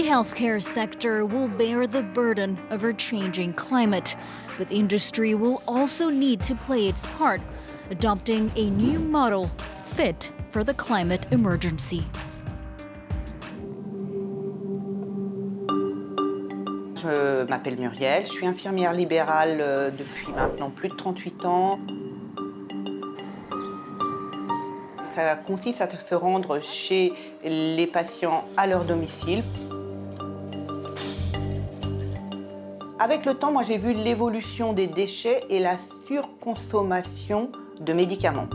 The healthcare sector will bear the burden of our changing climate, but the industry will also need to play its part, adopting a new model fit for the climate emergency. Je m'appelle Muriel, je suis infirmière libérale depuis maintenant plus de 38 ans. Ça consiste à se rendre chez les patients à leur domicile. Avec le temps, moi j'ai vu l'évolution des déchets et la surconsommation de médicaments.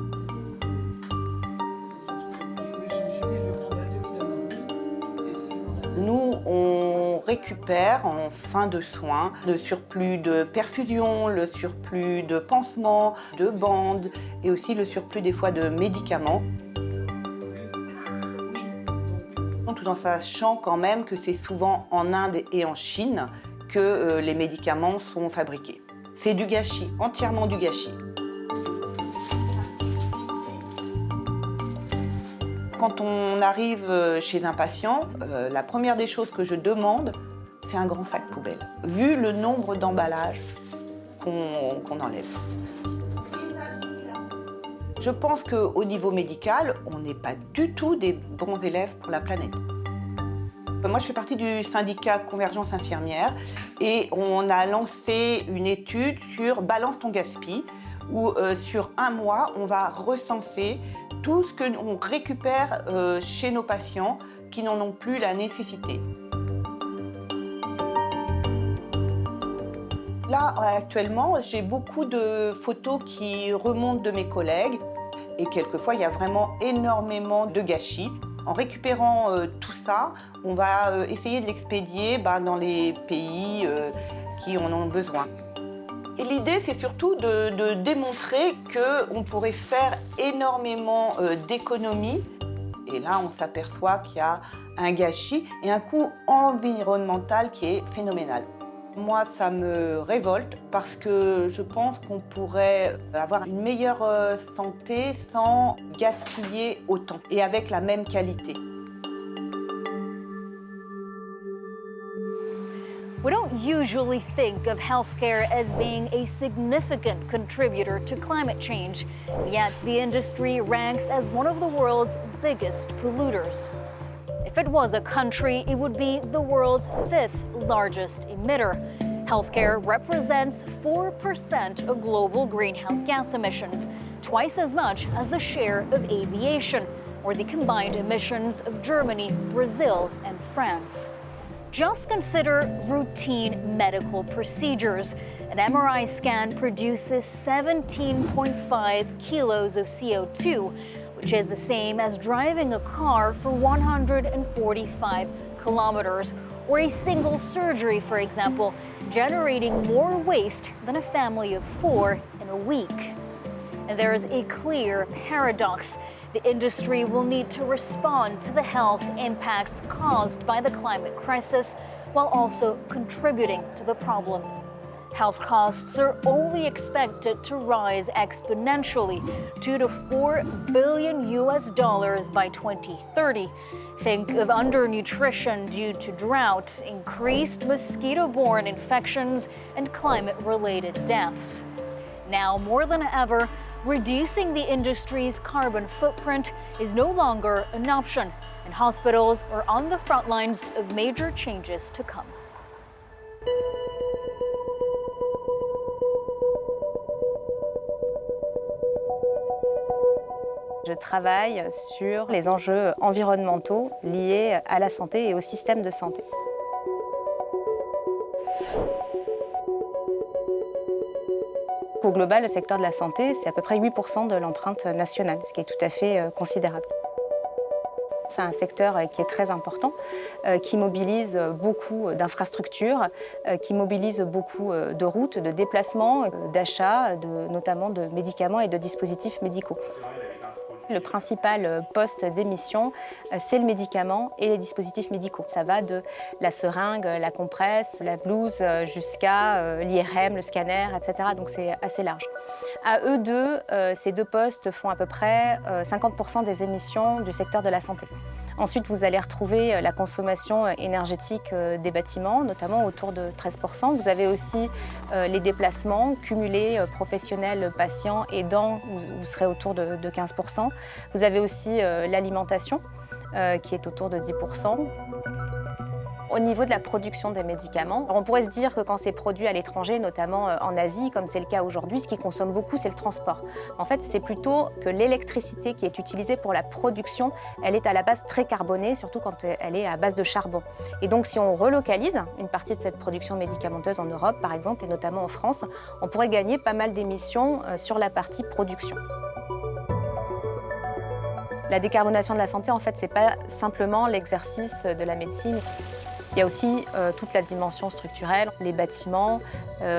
Nous, on récupère en fin de soins le surplus de perfusion, le surplus de pansements, de bandes et aussi le surplus des fois de médicaments. Tout en sachant quand même que c'est souvent en Inde et en Chine que les médicaments sont fabriqués. C'est du gâchis, entièrement du gâchis. Quand on arrive chez un patient, la première des choses que je demande, c'est un grand sac poubelle, vu le nombre d'emballages qu'on enlève. Je pense qu'au niveau médical, on n'est pas du tout des bons élèves pour la planète. Moi, je fais partie du syndicat Convergence Infirmière et on a lancé une étude sur Balance ton gaspille, où sur un mois, on va recenser tout ce qu'on récupère chez nos patients qui n'en ont plus la nécessité. Là, actuellement, j'ai beaucoup de photos qui remontent de mes collègues et quelquefois, il y a vraiment énormément de gâchis. En récupérant tout ça, on va essayer de l'expédier dans les pays qui en ont besoin. Et l'idée, c'est surtout de démontrer qu'on pourrait faire énormément d'économies. Et là, on s'aperçoit qu'il y a un gâchis et un coût environnemental qui est phénoménal. Moi, ça me révolte parce que je pense qu'on pourrait avoir une meilleure santé sans gaspiller autant et avec la même qualité. We don't usually think of healthcare as being a significant contributor to climate change, yet the industry ranks as one of the world's biggest polluters. If it was a country, it would be the world's 5th largest emitter. Healthcare represents 4% of global greenhouse gas emissions, twice as much as the share of aviation, or the combined emissions of Germany, Brazil, and France. Just consider routine medical procedures. An MRI scan produces 17.5 kilos of CO2, which is the same as driving a car for 145 kilometers, or a single surgery, for example, generating more waste than a family of 4 in a week. And there is a clear paradox. The industry will need to respond to the health impacts caused by the climate crisis while also contributing to the problem. Health costs are only expected to rise exponentially, $2 to $4 billion by 2030. Think of undernutrition due to drought, increased mosquito-borne infections, and climate-related deaths. Now more than ever, reducing the industry's carbon footprint is no longer an option, and hospitals are on the front lines of major changes to come. Je travaille sur les enjeux environnementaux liés à la santé et au système de santé. Au global, le secteur de la santé, c'est à peu près 8% de l'empreinte nationale, ce qui est tout à fait considérable. C'est un secteur qui est très important, qui mobilise beaucoup d'infrastructures, qui mobilise beaucoup de routes, de déplacements, d'achats, notamment de médicaments et de dispositifs médicaux. Le principal poste d'émission, c'est le médicament et les dispositifs médicaux. Ça va de la seringue, la compresse, la blouse, jusqu'à l'IRM, le scanner, etc. Donc c'est assez large. À eux deux, ces deux postes font à peu près 50% des émissions du secteur de la santé. Ensuite, vous allez retrouver la consommation énergétique des bâtiments, notamment autour de 13%. Vous avez aussi les déplacements cumulés, professionnels, patients, aidants, vous serez autour de 15%. Vous avez aussi l'alimentation, qui est autour de 10%. Au niveau de la production des médicaments, on pourrait se dire que quand c'est produit à l'étranger, notamment en Asie, comme c'est le cas aujourd'hui, ce qui consomme beaucoup, c'est le transport. En fait, c'est plutôt que l'électricité qui est utilisée pour la production, elle est à la base très carbonée, surtout quand elle est à base de charbon. Et donc, si on relocalise une partie de cette production médicamenteuse en Europe, par exemple, et notamment en France, on pourrait gagner pas mal d'émissions sur la partie production. La décarbonation de la santé, en fait, c'est pas simplement l'exercice de la médecine. Il y a aussi toute la dimension structurelle, les bâtiments,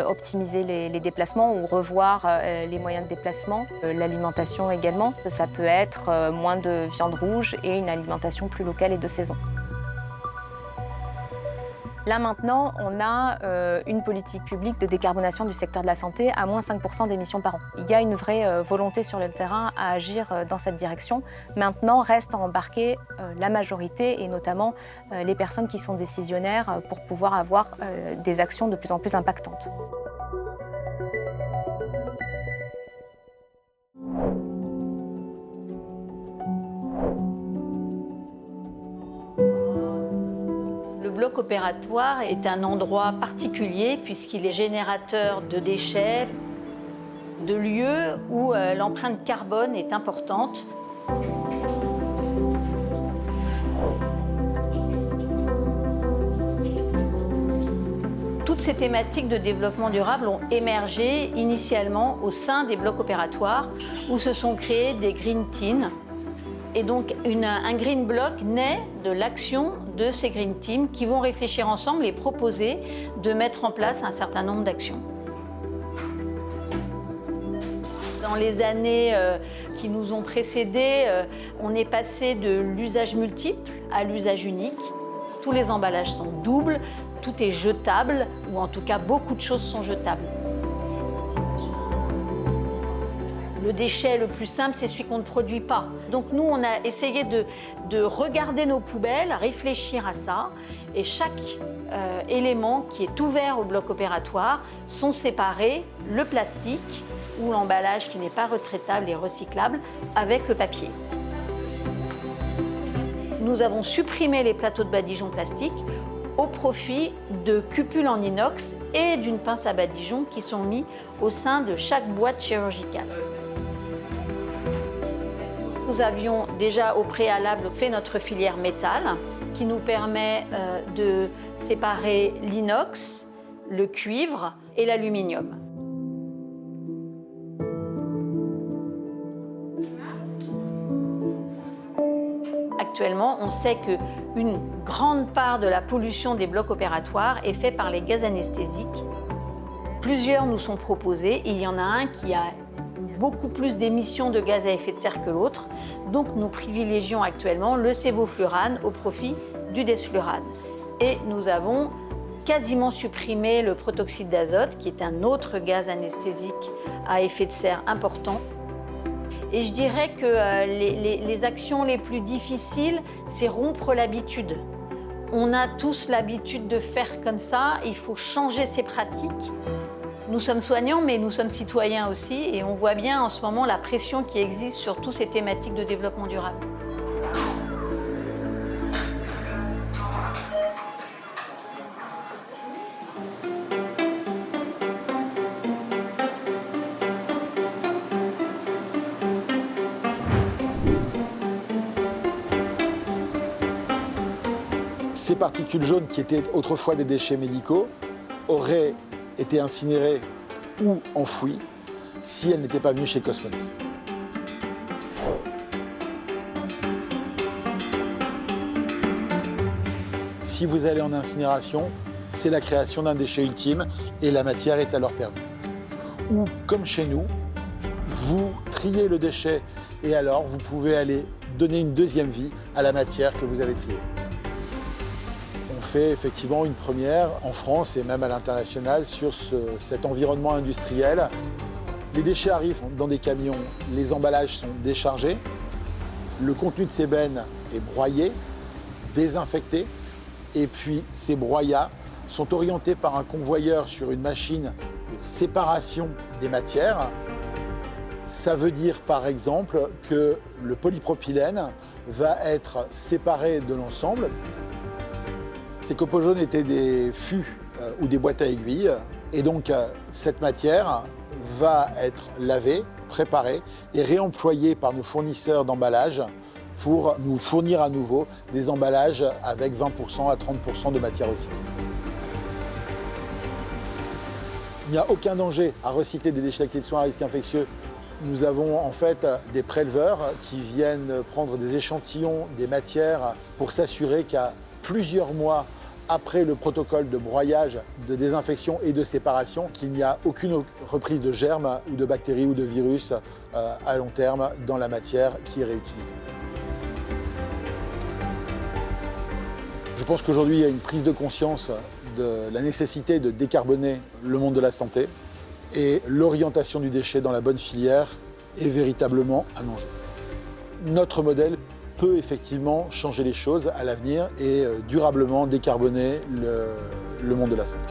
optimiser les déplacements ou revoir les moyens de déplacement, l'alimentation également. Ça peut être moins de viande rouge et une alimentation plus locale et de saison. Là maintenant, on a une politique publique de décarbonation du secteur de la santé à moins 5% d'émissions par an. Il y a une vraie volonté sur le terrain à agir dans cette direction. Maintenant, reste à embarquer la majorité et notamment les personnes qui sont décisionnaires pour pouvoir avoir des actions de plus en plus impactantes. Le bloc opératoire est un endroit particulier puisqu'il est générateur de déchets, de lieux où l'empreinte carbone est importante. Toutes ces thématiques de développement durable ont émergé initialement au sein des blocs opératoires où se sont créés des green teams. Et donc un green block naît de l'action de ces green teams qui vont réfléchir ensemble et proposer de mettre en place un certain nombre d'actions. Dans les années qui nous ont précédés, on est passé de l'usage multiple à l'usage unique. Tous les emballages sont doubles, tout est jetable, ou en tout cas beaucoup de choses sont jetables. Le déchet le plus simple, c'est celui qu'on ne produit pas. Donc nous, on a essayé de regarder nos poubelles, réfléchir à ça, et chaque élément qui est ouvert au bloc opératoire sont séparés, le plastique ou l'emballage qui n'est pas retraitable et recyclable, avec le papier. Nous avons supprimé les plateaux de badigeon plastique au profit de cupules en inox et d'une pince à badigeon qui sont mis au sein de chaque boîte chirurgicale. Nous avions déjà au préalable fait notre filière métal qui nous permet de séparer l'inox, le cuivre et l'aluminium. Actuellement, on sait qu'une grande part de la pollution des blocs opératoires est faite par les gaz anesthésiques. Plusieurs nous sont proposés et il y en a un qui a beaucoup plus d'émissions de gaz à effet de serre que l'autre. Donc nous privilégions actuellement le sévoflurane au profit du desflurane. Et nous avons quasiment supprimé le protoxyde d'azote, qui est un autre gaz anesthésique à effet de serre important. Et je dirais que les actions les plus difficiles, c'est rompre l'habitude. On a tous l'habitude de faire comme ça, il faut changer ses pratiques. Nous sommes soignants, mais nous sommes citoyens aussi, et on voit bien en ce moment la pression qui existe sur toutes ces thématiques de développement durable. Ces particules jaunes qui étaient autrefois des déchets médicaux auraient été incinérées ou enfouies si elles n'étaient pas venues chez Cosmolis. Si vous allez en incinération, c'est la création d'un déchet ultime et la matière est alors perdue. Ou comme chez nous, vous triez le déchet et alors vous pouvez aller donner une deuxième vie à la matière que vous avez triée. On fait effectivement une première en France et même à l'international sur cet environnement industriel. Les déchets arrivent dans des camions, les emballages sont déchargés, le contenu de ces bennes est broyé désinfectés. Et puis ces broyats sont orientés par un convoyeur sur une machine de séparation des matières. Ça veut dire par exemple que le polypropylène va être séparé de l'ensemble. Ces copeaux jaunes étaient des fûts ou des boîtes à aiguilles. Et donc cette matière va être lavée, préparée et réemployée par nos fournisseurs d'emballage pour nous fournir à nouveau des emballages avec 20% à 30% de matière recyclée. Il n'y a aucun danger à recycler des déchets lactés de soins à risque infectieux. Nous avons en fait des préleveurs qui viennent prendre des échantillons des matières pour s'assurer qu'à plusieurs mois après le protocole de broyage, de désinfection et de séparation, qu'il n'y a aucune reprise de germes ou de bactéries ou de virus à long terme dans la matière qui est réutilisée. Je pense qu'aujourd'hui, il y a une prise de conscience de la nécessité de décarboner le monde de la santé et l'orientation du déchet dans la bonne filière est véritablement un enjeu. Notre modèle peut effectivement changer les choses à l'avenir et durablement décarboner le monde de la santé.